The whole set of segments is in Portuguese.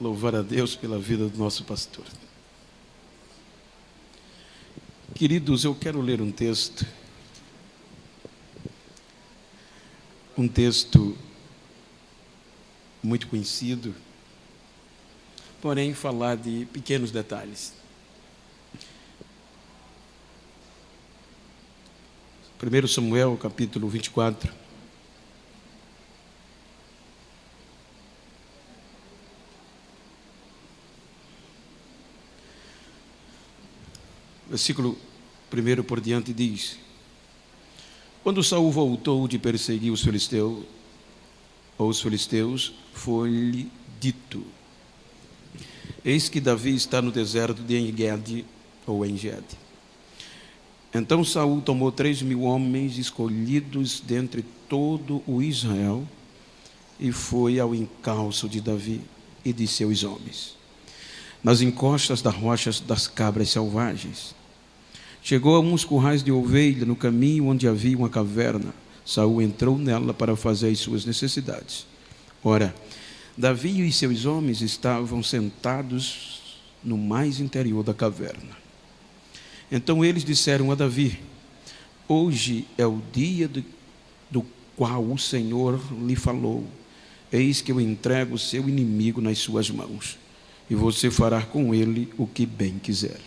louvar a Deus pela vida do nosso pastor. Queridos, eu quero ler um texto muito conhecido, porém falar de pequenos detalhes. 1 Samuel, capítulo 24. Versículo 1 por diante diz: Quando Saul voltou de perseguir os filisteus, foi-lhe dito: Eis que Davi está no deserto de En-Gedi ou En-Gedi. Então Saul tomou 3.000 homens escolhidos dentre todo o Israel e foi ao encalço de Davi e de seus homens, nas encostas das rochas das cabras selvagens. Chegou a uns currais de ovelha no caminho onde havia uma caverna. Saul entrou nela para fazer as suas necessidades. Ora, Davi e seus homens estavam sentados no mais interior da caverna. Então eles disseram a Davi: Hoje é o dia do qual o Senhor lhe falou. Eis que eu entrego o seu inimigo nas suas mãos, e você fará com ele o que bem quiser.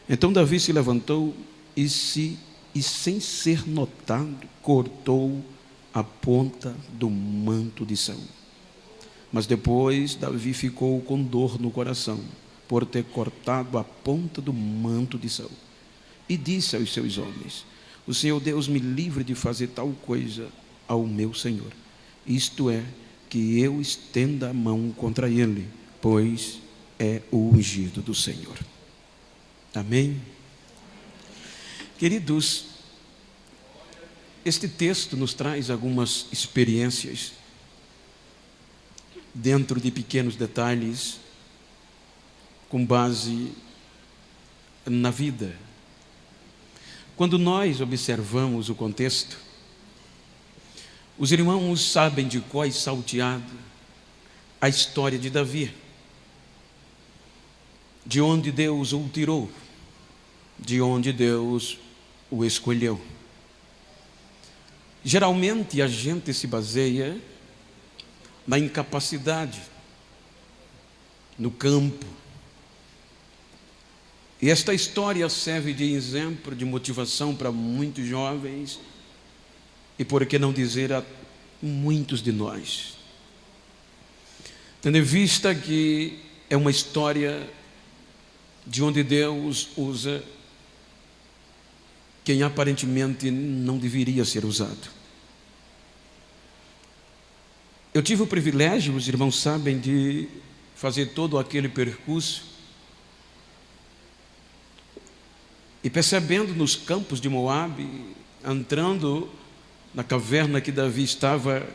Então Davi se levantou e sem ser notado, cortou a ponta do manto de Saul. Mas depois Davi ficou com dor no coração por ter cortado a ponta do manto de Saul, e disse aos seus homens: O Senhor Deus me livre de fazer tal coisa ao meu Senhor, isto é, que eu estenda a mão contra ele, pois é o ungido do Senhor. Amém? Queridos, este texto nos traz algumas experiências dentro de pequenos detalhes, com base na vida. Quando nós observamos o contexto, os irmãos sabem de cor e salteado a história de Davi, de onde Deus o tirou, de onde Deus o escolheu. Geralmente a gente se baseia na incapacidade, no campo. E esta história serve de exemplo, de motivação para muitos jovens e, por que não dizer, a muitos de nós. Tendo em vista que é uma história de onde Deus usa quem aparentemente não deveria ser usado. Eu tive o privilégio, os irmãos sabem, de fazer todo aquele percurso e percebendo nos campos de Moabe, entrando na caverna que Davi estava,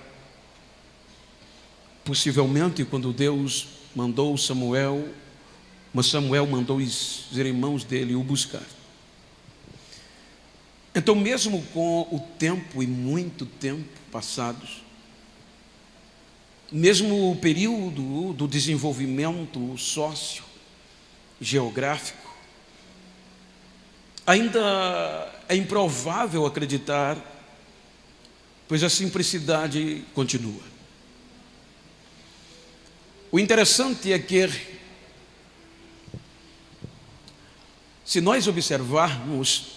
possivelmente quando Deus mandou Samuel, mas Samuel mandou os irmãos dele o buscar. Então, mesmo com o tempo e muito tempo passados, mesmo o período do desenvolvimento sócio-geográfico, ainda é improvável acreditar, pois a simplicidade continua. O interessante é que, se nós observarmos,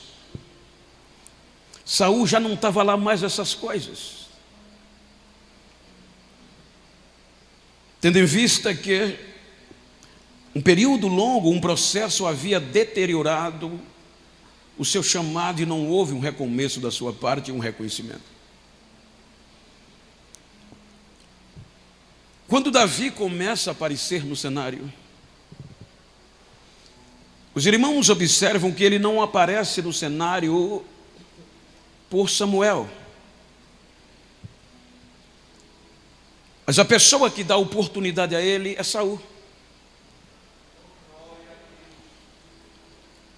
Saul já não estava lá mais essas coisas. Tendo em vista que um período longo, um processo havia deteriorado o seu chamado e não houve um recomeço da sua parte e um reconhecimento. Quando Davi começa a aparecer no cenário, os irmãos observam que ele não aparece no cenário por Samuel, mas a pessoa que dá oportunidade a ele é Saul.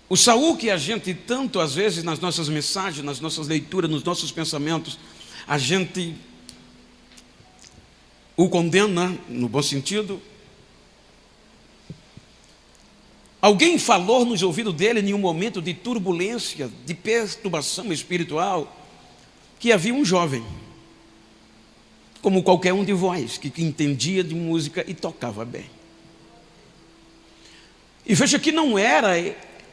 O Saul que a gente tanto, às vezes, nas nossas mensagens, nas nossas leituras, nos nossos pensamentos, a gente o condena, no bom sentido, Alguém falou nos ouvidos dele em um momento de turbulência, de perturbação espiritual, que havia um jovem, como qualquer um de vós, que entendia de música e tocava bem. E veja que não era,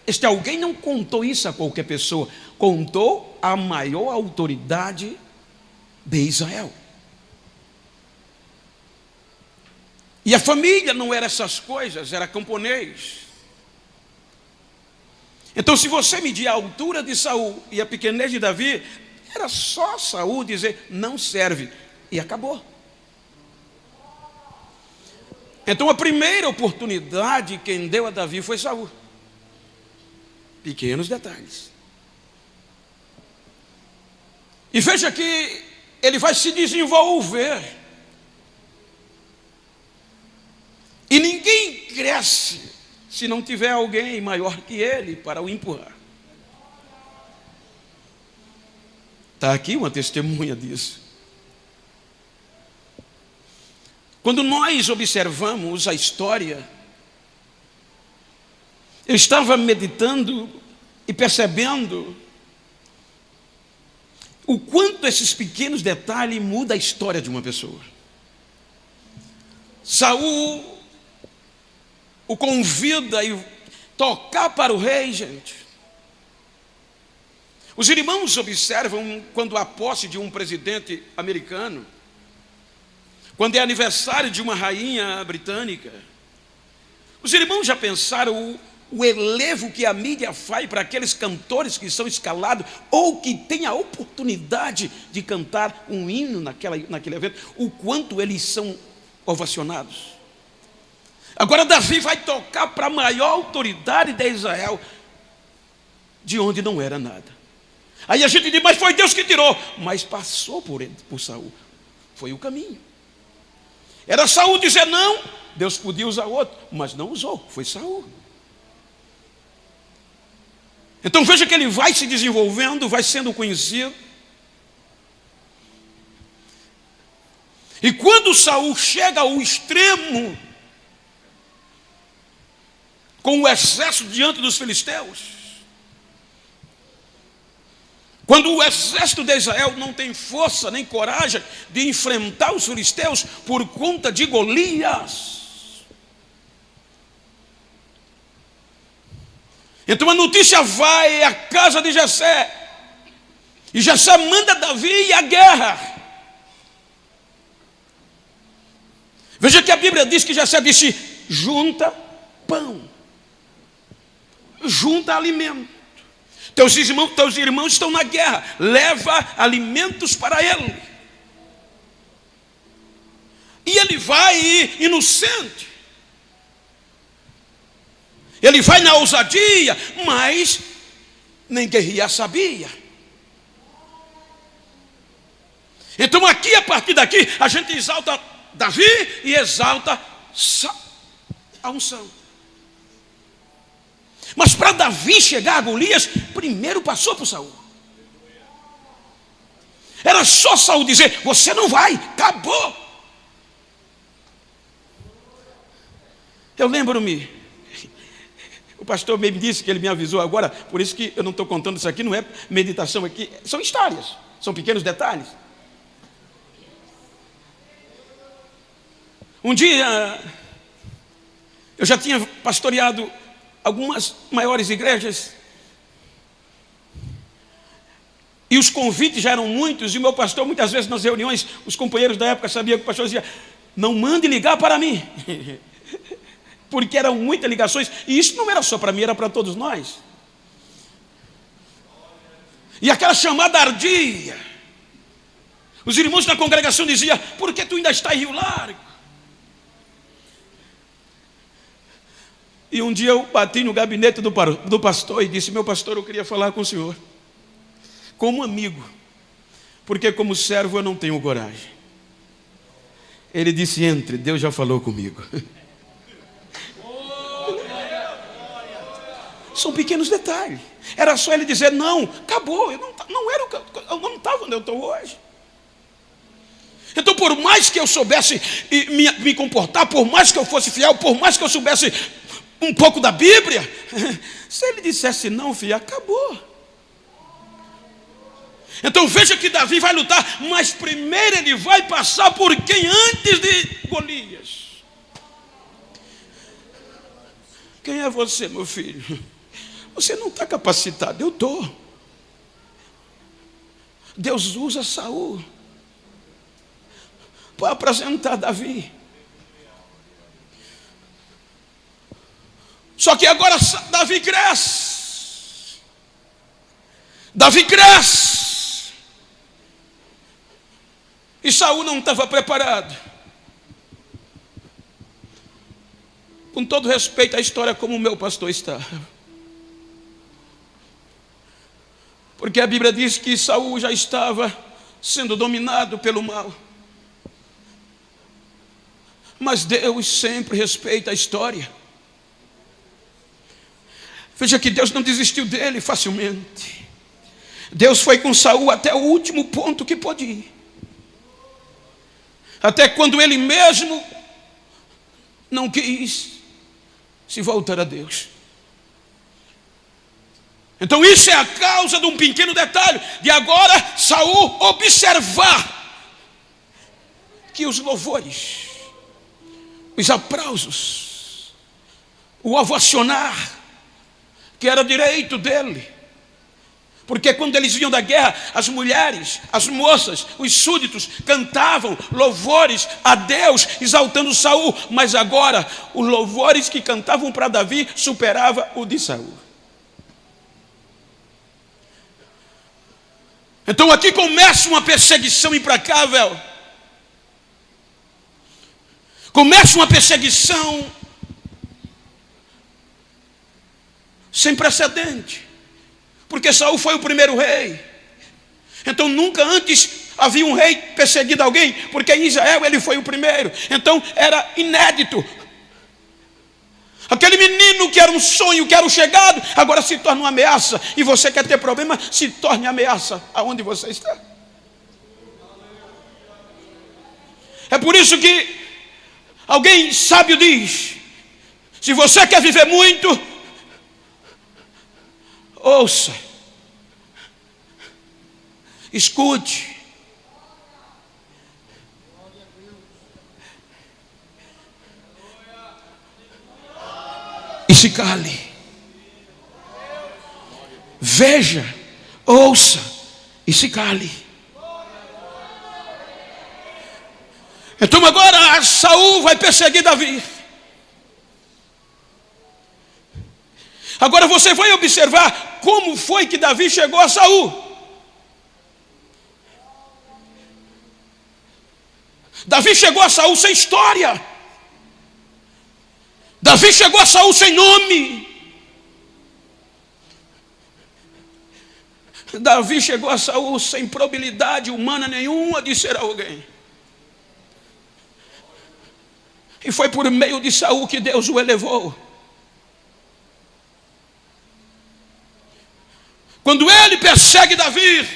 este alguém não contou isso a qualquer pessoa, contou a maior autoridade de Israel. E a família não era essas coisas, era camponês. Então, se você medir a altura de Saul e a pequenez de Davi, era só Saul dizer, não serve, e acabou. Então, a primeira oportunidade quem deu a Davi foi Saul. Pequenos detalhes. E veja que ele vai se desenvolver. E ninguém cresce se não tiver alguém maior que ele para o empurrar. Está aqui uma testemunha disso. Quando nós observamos a história, eu estava meditando e percebendo o quanto esses pequenos detalhes mudam a história de uma pessoa. Saul o convida a tocar para o rei, gente. Os irmãos observam quando há posse de um presidente americano, quando é aniversário de uma rainha britânica. Os irmãos já pensaram o elevo que a mídia faz para aqueles cantores que são escalados ou que têm a oportunidade de cantar um hino naquele evento, o quanto eles são ovacionados. Agora Davi vai tocar para a maior autoridade de Israel, de onde não era nada. Aí a gente diz, mas foi Deus que tirou. Mas passou por Saul. Foi o caminho. Era Saul dizer não, Deus podia usar outro, mas não usou, foi Saul. Então veja que ele vai se desenvolvendo, vai sendo conhecido. E quando Saul chega ao extremo, com o exército diante dos filisteus, quando o exército de Israel não tem força nem coragem de enfrentar os filisteus por conta de Golias, então a notícia vai à casa de Jessé, e Jessé manda Davi à guerra. Veja que a Bíblia diz que Jessé disse, junta pão, junta alimento. Teus irmãos estão na guerra, leva alimentos para ele. E ele vai inocente. Ele vai na ousadia, mas nem guerrear sabia. Então aqui, a partir daqui, a gente exalta Davi e exalta a unção. Mas para Davi chegar a Golias, primeiro passou por Saul. Era só Saul dizer, você não vai, acabou. Eu lembro-me, o pastor me disse que ele me avisou agora, por isso que eu não estou contando isso aqui, não é meditação aqui, são histórias, são pequenos detalhes. Um dia, eu já tinha pastoreado algumas maiores igrejas, e os convites já eram muitos, e o meu pastor, muitas vezes nas reuniões, os companheiros da época sabiam que o pastor dizia, não mande ligar para mim, porque eram muitas ligações, e isso não era só para mim, era para todos nós. E aquela chamada ardia, os irmãos na congregação diziam, por que tu ainda está em Rio Largo? E um dia eu bati no gabinete do pastor e disse, meu pastor, eu queria falar com o senhor, como amigo, porque como servo eu não tenho coragem. Ele disse, entre, Deus já falou comigo. São pequenos detalhes. Era só ele dizer, não, acabou, eu não estava onde eu estou hoje. Então, por mais que eu soubesse me comportar, por mais que eu fosse fiel, por mais que eu soubesse um pouco da Bíblia. Se ele dissesse não, filho, acabou. Então veja que Davi vai lutar, mas primeiro ele vai passar por quem antes de Golias? Quem é você, meu filho? Você não está capacitado, eu estou. Deus usa Saul para apresentar Davi. Só que agora Davi cresce. Davi cresce. E Saul não estava preparado. Com todo respeito à história como o meu pastor está. Porque a Bíblia diz que Saul já estava sendo dominado pelo mal. Mas Deus sempre respeita a história. Veja que Deus não desistiu dele facilmente. Deus foi com Saul até o último ponto que pôde ir. Até quando ele mesmo não quis se voltar a Deus. Então isso é a causa de um pequeno detalhe, de agora Saul observar que os louvores, os aplausos, o ovacionar, que era direito dele. Porque quando eles vinham da guerra, as mulheres, as moças, os súditos cantavam louvores a Deus, exaltando Saul. Mas agora, os louvores que cantavam para Davi superava o de Saul. Então aqui começa uma perseguição implacável. Começa uma perseguição sem precedente. Porque Saul foi o primeiro rei. Então nunca antes havia um rei perseguido alguém, porque em Israel ele foi o primeiro. Então era inédito. Aquele menino que era um sonho, que era o chegado, agora se torna uma ameaça. E você quer ter problema, se torne ameaça aonde você está. É por isso que alguém sábio diz: se você quer viver muito, ouça, escute, e se cale. Veja, ouça e se cale. Então agora Saul vai perseguir Davi. Agora você vai observar como foi que Davi chegou a Saul. Davi chegou a Saul sem história. Davi chegou a Saul sem nome. Davi chegou a Saul sem probabilidade humana nenhuma de ser alguém. E foi por meio de Saul que Deus o elevou. Quando ele persegue Davi,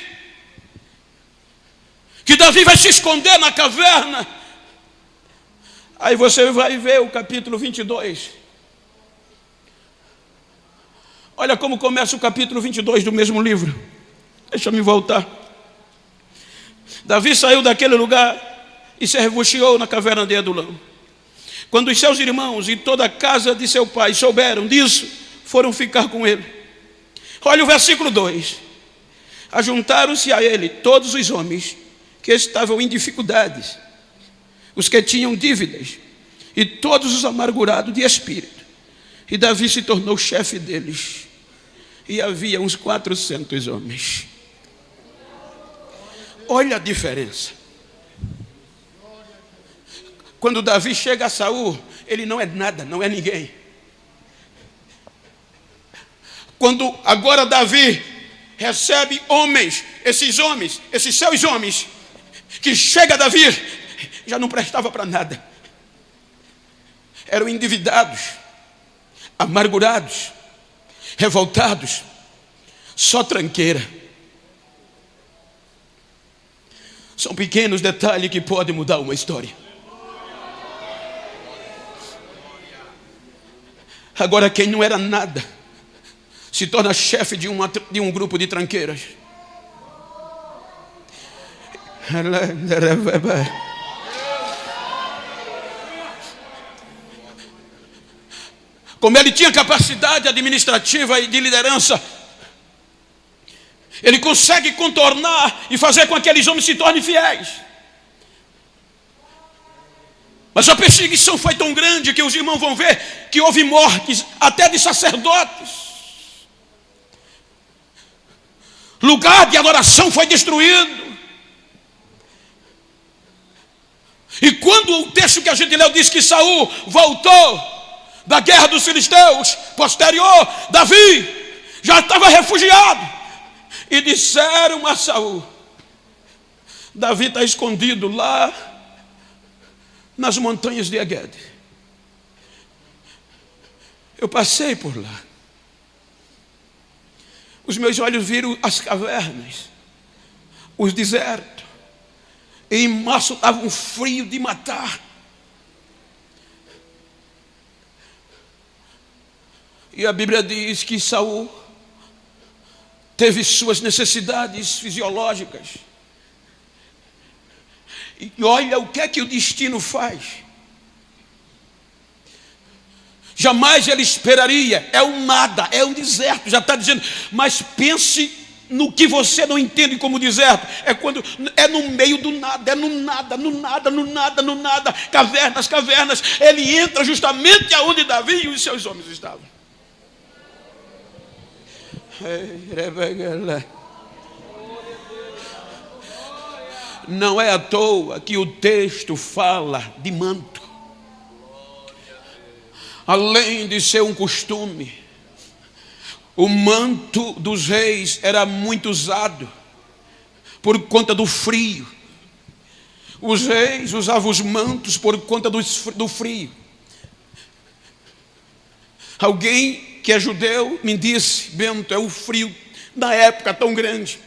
que Davi vai se esconder na caverna, aí você vai ver o capítulo 22. Olha como começa o capítulo 22 do mesmo livro. Deixa eu voltar. Davi saiu daquele lugar e se refugiou na caverna de Adulão. Quando os seus irmãos e toda a casa de seu pai souberam disso, foram ficar com ele. Olha o versículo 2. Ajuntaram-se a ele todos os homens que estavam em dificuldades, os que tinham dívidas, e todos os amargurados de espírito. E Davi se tornou chefe deles. E havia uns 400 homens. Olha a diferença. Quando Davi chega a Saul, ele não é nada, não é ninguém. Quando agora Davi recebe homens, esses seus homens, que chega a Davi, já não prestava para nada. Eram endividados, amargurados, revoltados, só tranqueira. São pequenos detalhes que podem mudar uma história. Agora quem não era nada se torna chefe de um grupo de tranqueiras. Como ele tinha capacidade administrativa e de liderança, ele consegue contornar e fazer com que aqueles homens se tornem fiéis. Mas a perseguição foi tão grande que os irmãos vão ver que houve mortes até de sacerdotes. Lugar de adoração foi destruído. E quando o texto que a gente leu diz que Saul voltou da guerra dos filisteus, posterior, Davi já estava refugiado. E disseram a Saul: Davi está escondido lá nas montanhas de Engedi. Eu passei por lá. Os meus olhos viram as cavernas, os desertos. E em março estava um frio de matar. E a Bíblia diz que Saul teve suas necessidades fisiológicas. E olha o que é que o destino faz. Jamais ele esperaria. É um nada, é um deserto. Já está dizendo, mas pense no que você não entende como deserto. É quando é no meio do nada, é no nada, no nada, no nada, no nada. Cavernas, cavernas. Ele entra justamente aonde Davi e os seus homens estavam. Não é à toa que o texto fala de manto. Além de ser um costume, o manto dos reis era muito usado por conta do frio. Os reis usavam os mantos por conta do frio. Alguém que é judeu me disse: Bento, é o frio na época tão grande,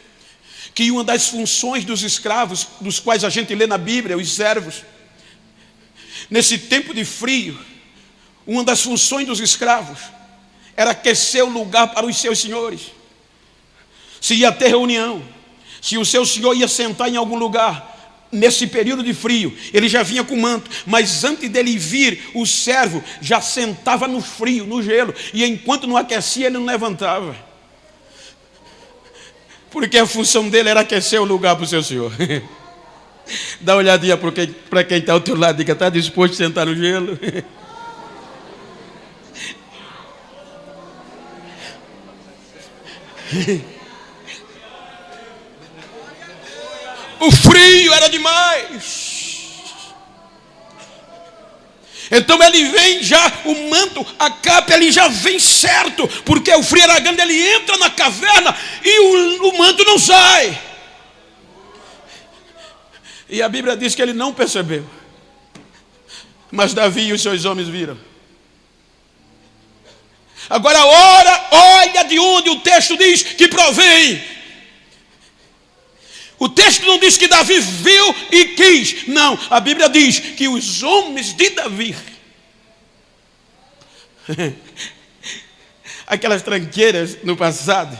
que uma das funções dos escravos, dos quais a gente lê na Bíblia, os servos, nesse tempo de frio, uma das funções dos escravos era aquecer o lugar para os seus senhores. Se ia ter reunião, se o seu senhor ia sentar em algum lugar, nesse período de frio, ele já vinha com manto, mas antes dele vir, o servo já sentava no frio, no gelo, e enquanto não aquecia, ele não levantava, porque a função dele era aquecer o lugar para o seu senhor. Dá uma olhadinha para quem está ao teu lado, diga: está disposto a sentar no gelo? O frio era demais. Então ele vem já, o manto, a capa, ele já vem certo, porque o frio era grande, ele entra na caverna e o manto não sai. E a Bíblia diz que ele não percebeu, mas Davi e os seus homens viram. Agora olha de onde o texto diz que provém. O texto não diz que Davi viu e quis. Não, a Bíblia diz que os homens de Davi, aquelas tranqueiras no passado,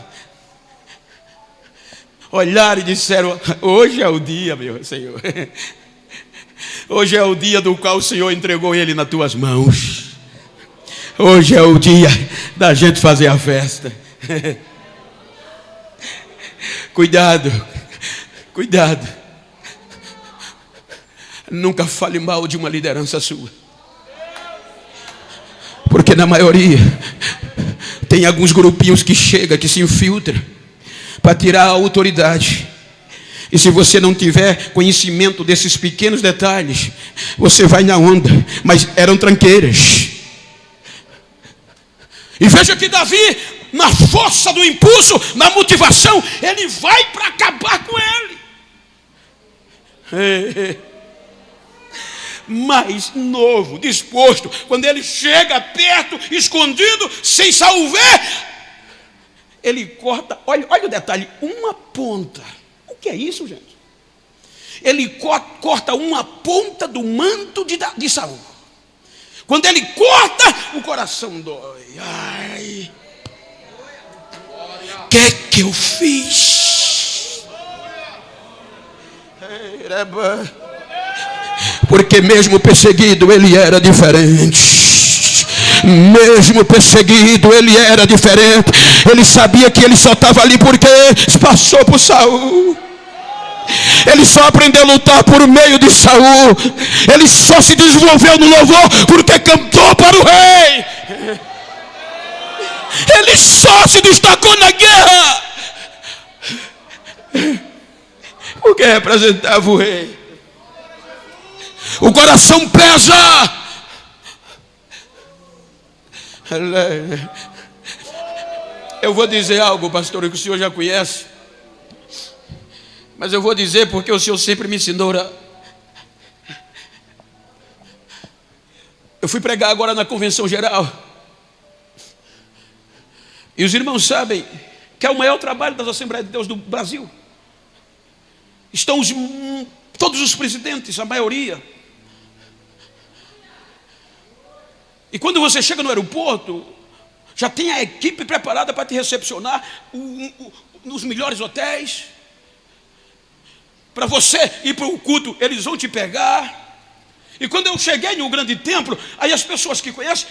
olharam e disseram: hoje é o dia, meu Senhor. Hoje é o dia do qual o Senhor entregou ele nas tuas mãos. Hoje é o dia da gente fazer a festa. Cuidado. Cuidado, nunca fale mal de uma liderança sua, porque na maioria tem alguns grupinhos que chegam, que se infiltram para tirar a autoridade. E se você não tiver conhecimento desses pequenos detalhes, você vai na onda. Mas eram tranqueiras. E veja que Davi, na força do impulso, na motivação, ele vai para acabar com ele. Mais novo, disposto, quando ele chega perto, escondido, sem Saul ver, ele corta, olha o detalhe, uma ponta. O que é isso, gente? Ele corta uma ponta do manto de Saul. Quando ele corta, o coração dói. Ai, que eu fiz? Porque mesmo perseguido ele era diferente. Mesmo perseguido ele era diferente. Ele sabia que ele só estava ali porque passou por Saul. Ele só aprendeu a lutar por meio de Saul. Ele só se desenvolveu no louvor porque cantou para o rei. Ele só se destacou na guerra porque representava o rei. O coração pesa. Eu vou dizer algo, pastor, que o senhor já conhece, mas eu vou dizer porque o senhor sempre me ensinou. Eu fui pregar agora na convenção geral, e os irmãos sabem que é o maior trabalho das Assembleias de Deus do Brasil. Estão todos os presidentes, a maioria. E quando você chega no aeroporto, já tem a equipe preparada para te recepcionar nos melhores hotéis. Para você ir para o culto, eles vão te pegar. E quando eu cheguei no grande templo, aí as pessoas que conhecem,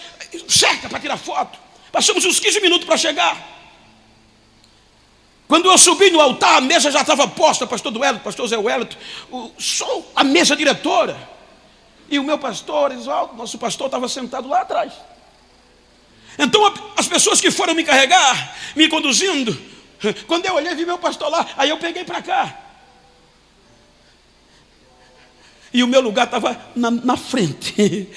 cerca para tirar foto. Passamos uns 15 minutos para chegar. Quando eu subi no altar, a mesa já estava posta, pastor Duelo, pastor Zé Wellington, só a mesa diretora. E o meu pastor, Isaldo, nosso pastor, estava sentado lá atrás. Então as pessoas que foram me carregar, me conduzindo, quando eu olhei, vi meu pastor lá, aí eu peguei para cá. E o meu lugar estava na frente.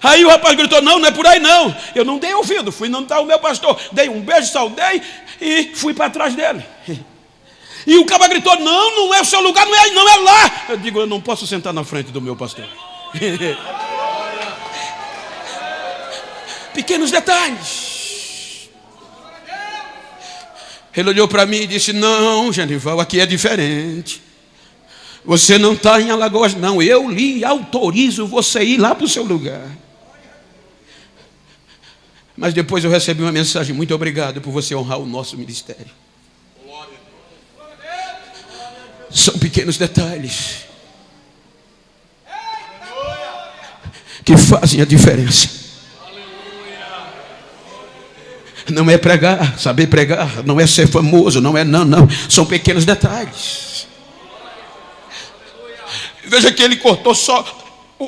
Aí o rapaz gritou, não é por aí não. Eu não dei ouvido, fui não está o meu pastor. Dei um beijo, saudei e fui para trás dele. E o cara gritou, não é o seu lugar, não é lá. Eu digo, eu não posso sentar na frente do meu pastor. Pequenos detalhes. Ele olhou para mim e disse, não, Genival, aqui é diferente. Você não está em Alagoas, não. Eu lhe autorizo você ir lá para o seu lugar. Mas depois eu recebi uma mensagem, muito obrigado por você honrar o nosso ministério. São pequenos detalhes que fazem a diferença. Não é pregar, saber pregar, não é ser famoso, não. São pequenos detalhes. Veja que ele cortou só.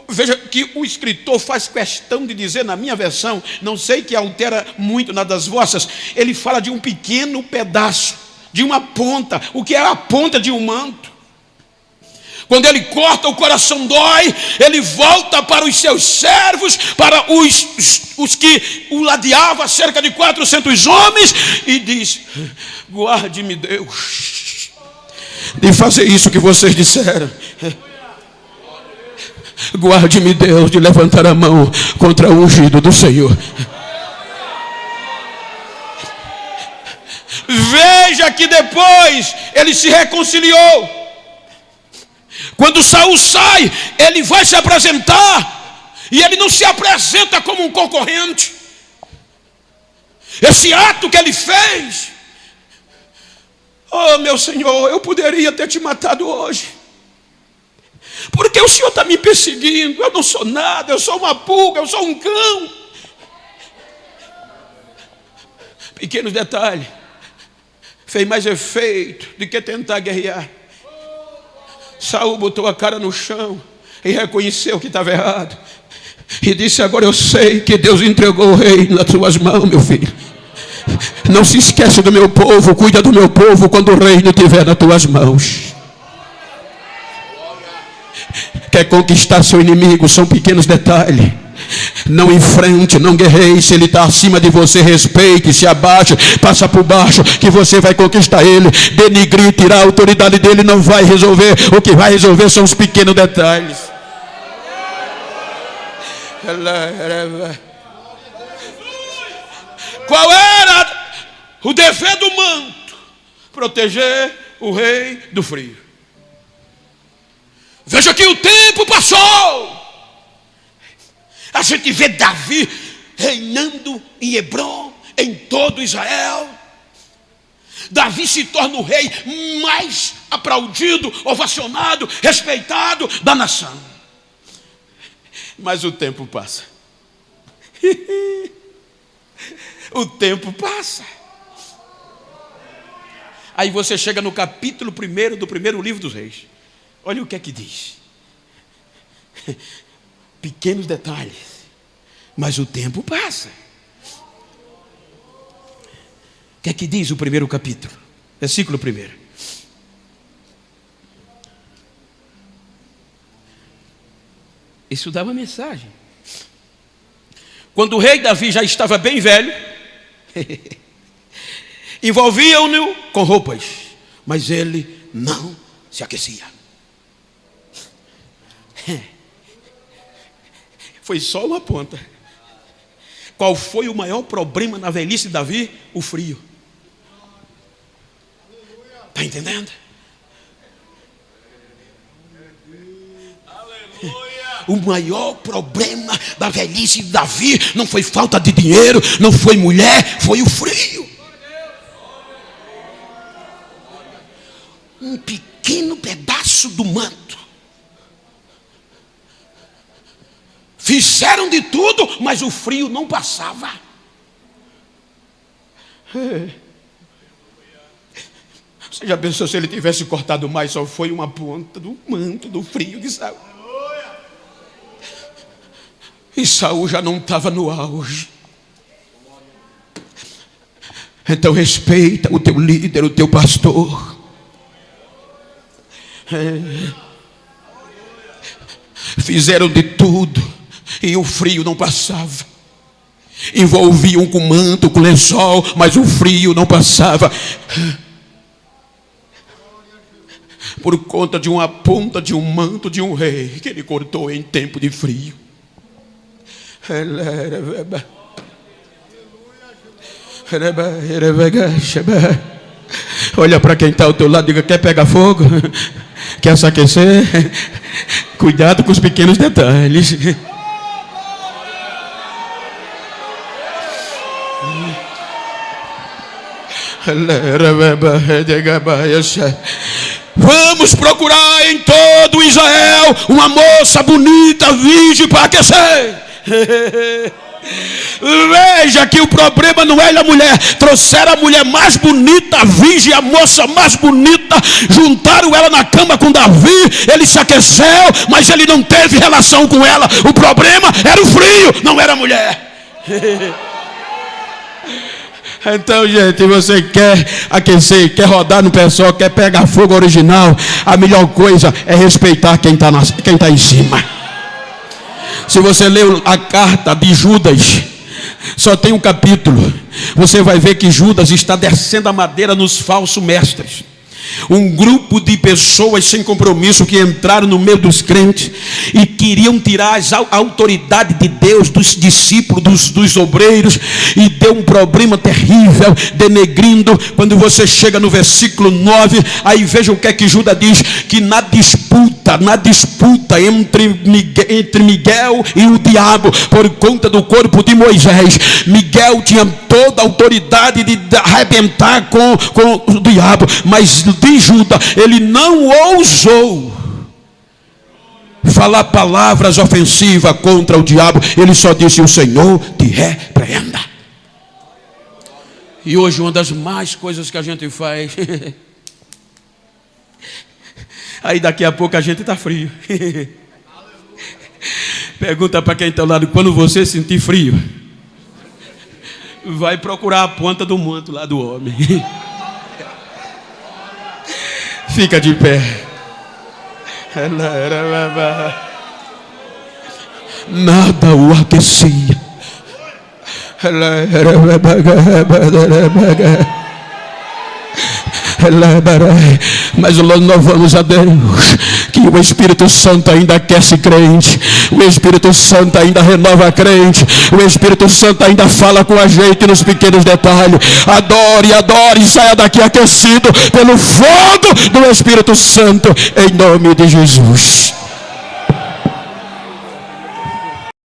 Veja que o escritor faz questão de dizer na minha versão, não sei que altera muito na das vossas, ele fala de um pequeno pedaço, de uma ponta, o que é a ponta de um manto. Quando ele corta, o coração dói, ele volta para os seus servos, para os que o ladeavam, cerca de 400 homens, e diz, guarde-me Deus de fazer isso que vocês disseram. Guarde-me Deus de levantar a mão contra o ungido do Senhor. Veja que depois ele se reconciliou. Quando Saul sai, ele vai se apresentar, e ele não se apresenta como um concorrente. Esse ato que ele fez, oh meu Senhor, eu poderia ter te matado hoje, porque o Senhor está me perseguindo. Eu não sou nada, eu sou uma pulga, eu sou um cão. Pequenos detalhes fez mais efeito do que tentar guerrear. Saul botou a cara no chão e reconheceu que estava errado, e disse, agora eu sei que Deus entregou o rei nas tuas mãos, meu filho. Não se esqueça do meu povo, cuida do meu povo quando o reino estiver nas tuas mãos. Quer conquistar seu inimigo, são pequenos detalhes. Não enfrente, não guerreie. Se ele está acima de você, respeite, se abaixe, passa por baixo, que você vai conquistar ele. Denigrir, tirar a autoridade dele não vai resolver. O que vai resolver são os pequenos detalhes. Qual era o dever do manto? Proteger o rei do frio. Veja que o tempo passou. A gente vê Davi reinando em Hebrom, em todo Israel. Davi se torna o rei mais aplaudido, ovacionado, respeitado da nação. Mas o tempo passa. O tempo passa. Aí você chega no capítulo 1 do primeiro livro dos Reis. Olha o que é que diz. Pequenos detalhes, mas o tempo passa. O que é que diz o primeiro capítulo? Versículo 1. Isso dá uma mensagem. Quando o rei Davi já estava bem velho, envolviam-no com roupas, mas ele não se aquecia. Foi só uma ponta. Qual foi o maior problema na velhice de Davi? O frio. Está entendendo? O maior problema da velhice de Davi não foi falta de dinheiro, não foi mulher, foi o frio. Um pequeno pedaço do manto. Fizeram de tudo, mas o frio não passava. Você já pensou se ele tivesse cortado mais? Só foi uma ponta do manto, do frio de Saul. E Saul já não estava no auge. Então respeita o teu líder, o teu pastor. Fizeram de tudo e o frio não passava. Envolviam com manto, com lençol, mas o frio não passava. Por conta de uma ponta de um manto de um rei que ele cortou em tempo de frio. Olha para quem está ao teu lado, diga: quer pegar fogo? Quer se aquecer? Cuidado com os pequenos detalhes. Vamos procurar em todo Israel uma moça bonita, virgem, para aquecer. Veja que o problema não é a mulher. Trouxeram a mulher mais bonita, a virgem, a moça mais bonita, juntaram ela na cama com Davi. Ele se aqueceu, mas ele não teve relação com ela. O problema era o frio, não era a mulher. Então, gente, você quer aquecer, quer rodar no pessoal, quer pegar fogo original, a melhor coisa é respeitar quem está em cima. Se você leu a carta de Judas, só tem um capítulo, você vai ver que Judas está descendo a madeira nos falsos mestres. Um grupo de pessoas sem compromisso que entraram no meio dos crentes e queriam tirar a autoridade de Deus dos discípulos, dos obreiros, e deu um problema terrível, denegrindo. Quando você chega no versículo 9, aí veja o que é que Judas diz: que na disputa entre Miguel e o diabo, por conta do corpo de Moisés, Miguel tinha toda a autoridade de arrebentar com o diabo, mas de Judas, ele não ousou falar palavras ofensivas contra o diabo. Ele só disse: o Senhor te repreenda. E hoje uma das mais coisas que a gente faz aí daqui a pouco a gente está frio. Pergunta para quem está ao lado: quando você sentir frio, vai procurar a ponta do manto lá do homem. Fica de pé. Nada o aquecia. Mas nós louvamos a Deus que o Espírito Santo ainda aquece crente, o Espírito Santo ainda renova crente, o Espírito Santo ainda fala com a gente nos pequenos detalhes. Adore, adore, saia daqui aquecido pelo fogo do Espírito Santo, em nome de Jesus.